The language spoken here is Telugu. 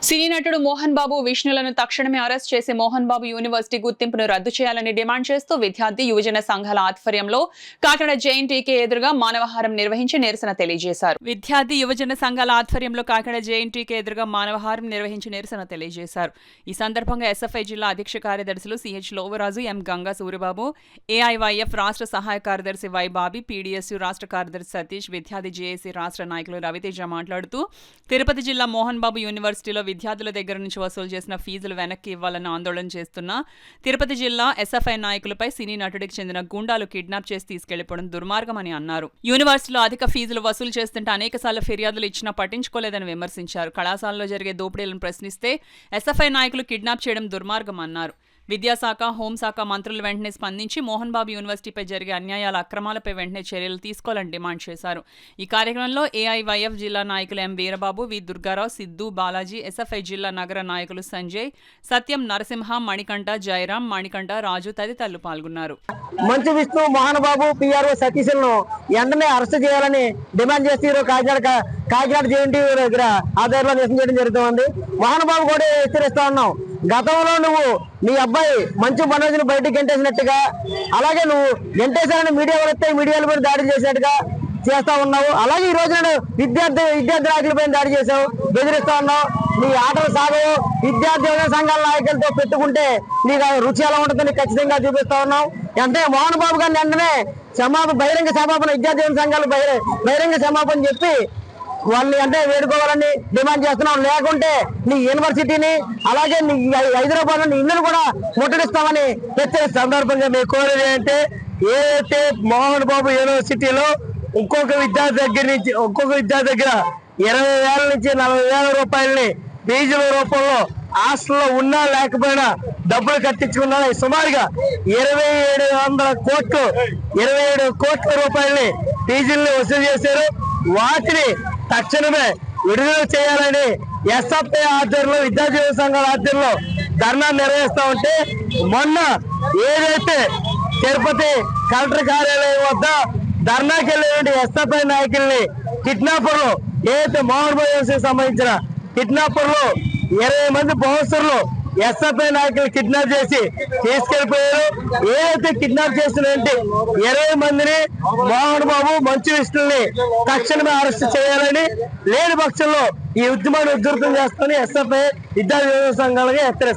సినీ నటుడు మోహన్ బాబు విష్ణులను తక్షణమే అరెస్ట్ చేసి మోహన్ బాబు యూనివర్సిటీ గుర్తింపును రద్దు చేయాలని డిమాండ్ చేస్తూ విద్యార్థి యువజన సంఘాల ఆధ్వర్యంలో కాకినాడ జేఎన్టీకే ఎదురుగా మానవహారం నిర్వహించి నిరసన తెలియజేశారు. విద్యార్థి యువజన సంఘాల ఆధ్వర్యంలో కాకినాడ జేఎన్టీకే ఎదురుగా మానవహారం నిర్వహించి నిరసన తెలియజేశారు. ఈ సందర్భంగా ఎస్ఎఫ్ఐ జిల్లా అధ్యక్ష కార్యదర్శులు సిహెచ్ లోవరాజు, ఎం గంగా సూరిబాబు, ఏఐవైఎఫ్ రాష్ట్ర సహాయ కార్యదర్శి వై బాబీ, పీడీఎస్యు రాష్ట్ర కార్యదర్శి సతీష్, విద్యార్థి జేఏసీ రాష్ట్ర నాయకులు రవితేజ మాట్లాడుతూ తిరుపతి జిల్లా మోహన్ బాబు యూనివర్సిటీలో విద్యార్థుల దగ్గర నుంచి వసూలు చేసిన ఫీజులు వెనక్కి ఇవ్వాలని ఆందోళన చేస్తున్న తిరుపతి జిల్లా ఎస్ఎఫ్ఐ నాయకులపై సినీ నటుడికి చెందిన గుండాలు కిడ్నాప్ చేసి తీసుకెళ్లిపోవడం దుర్మార్గమని అన్నారు. యూనివర్సిటీలో అధిక ఫీజులు వసూలు చేస్తుంటే అనేకసార్లు ఫిర్యాదులు ఇచ్చినా పట్టించుకోలేదని విమర్శించారు. కళాశాలలో జరిగే దోపిడీలను ప్రశ్నిస్తే ఎస్ఎఫ్ఐ నాయకులు కిడ్నాప్ చేయడం దుర్మార్గం అన్నారు. విద్యాశాఖ, హోంశాఖ మంత్రులు వెంటనే స్పందించి మోహన్ బాబు యూనివర్సిటీపై జరిగే అన్యాయాల, అక్రమాలపై వెంటనే చర్యలు తీసుకోవాలని డిమాండ్ చేశారు. ఈ కార్యక్రమంలో ఏఐవైఎఫ్ జిల్లా నాయకులు ఎం వీరబాబు, వి దుర్గారావు, సిద్దు, బాలాజీ, ఎస్ఎఫ్ఐ జిల్లా నగర నాయకులు సంజయ్, సత్యం, నరసింహ, మణికంఠ, జయరాం, మణికంఠ, రాజు తదితరులు పాల్గొన్నారు. మంచు విష్ణు, మోహన్ బాబు, పిఆర్ఓ సతీష్లను వెంటనే అరెస్ట్ చేయాలని డిమాండ్ చేస్తూ కాకినాడ జేఎన్టీ దగ్గర ఆధ్వర్యంలో నిరసన చేయడం జరుగుతుంది. మోహన్ బాబు కూడా హెచ్చరిస్తా ఉన్నాం. గతంలో నువ్వు నీ అబ్బాయి మంచు మనోజ్ని బయటికి గెంటేసినట్టుగా, అలాగే నువ్వు గెంటేశారని మీడియా వస్తే మీడియాల మీద దాడి చేసినట్టుగా చేస్తా ఉన్నావు. అలాగే ఈ రోజు విద్యార్థి నాయకులపై దాడి చేసావు, బెదిరిస్తా ఉన్నావు. నీ ఆటలు సాగవు. విద్యార్థి సంఘాల నాయకులతో పెట్టుకుంటే నీకు రుచి ఎలా ఉంటుందని ఖచ్చితంగా చూపిస్తా ఉన్నాం. అంటే మోహన్ బాబు గారిని వెంటనే బహిరంగ క్షమాపణ, విద్యార్థి సంఘాలు బహిరంగ క్షమాపణ చెప్పి వాళ్ళని అంటే వేడుకోవాలని డిమాండ్ చేస్తున్నాం. లేకుంటే నీ యూనివర్సిటీని, అలాగే నీ హైదరాబాద్ నీ ఇల్లును కూడా ముట్టడిస్తామని హెచ్చరిస్తున్న సందర్భంగా మేము కోరేది అంటే, ఏదైతే మోహన్ బాబు యూనివర్సిటీలో ఒక్కొక్క విద్యార్థి దగ్గర 20,000 నుంచి 40,000 రూపాయలని ఫీజుల రూపంలో హాస్టల్లో ఉన్నా లేకపోయినా డబ్బులు కట్టించుకున్నా సుమారుగా 27 కోట్ల రూపాయలని ఫీజుల్ని వసూలు చేశారు. వాటిని తక్షణమే విడుదల చేయాలని ఎస్ఎఫ్ఐ ఆధ్వర్యంలో, విద్యార్థి సంఘాల ఆధ్వర్యంలో ధర్నా నిర్వహిస్తా ఉంటే, మొన్న ఏదైతే తిరుపతి కలెక్టర్ కార్యాలయం వద్ద ధర్నాకి వెళ్ళినటువంటి ఎస్ఎఫ్ఐ నాయకుల్ని కిడ్నాపర్లు, ఏదైతే మోహన్ బాబు సంబంధించిన కిడ్నాపర్లు 20 మంది బౌన్సర్లు ఎస్ఎఫ్ఐ నాయకులు కిడ్నాప్ చేసి తీసుకెళ్లిపోయారు. ఏదైతే కిడ్నాప్ చేసినటువంటి 20 మందిని మోహన్ బాబు, మంచు విష్ణుల్ని తక్షణమే అరెస్ట్ చేయాలని, లేని పక్షంలో ఈ ఉద్యమాన్ని ఉధృతం చేస్తామని ఎస్ఎఫ్ఐ విద్యార్థి సంఘాలుగా హెచ్చరిస్తారు.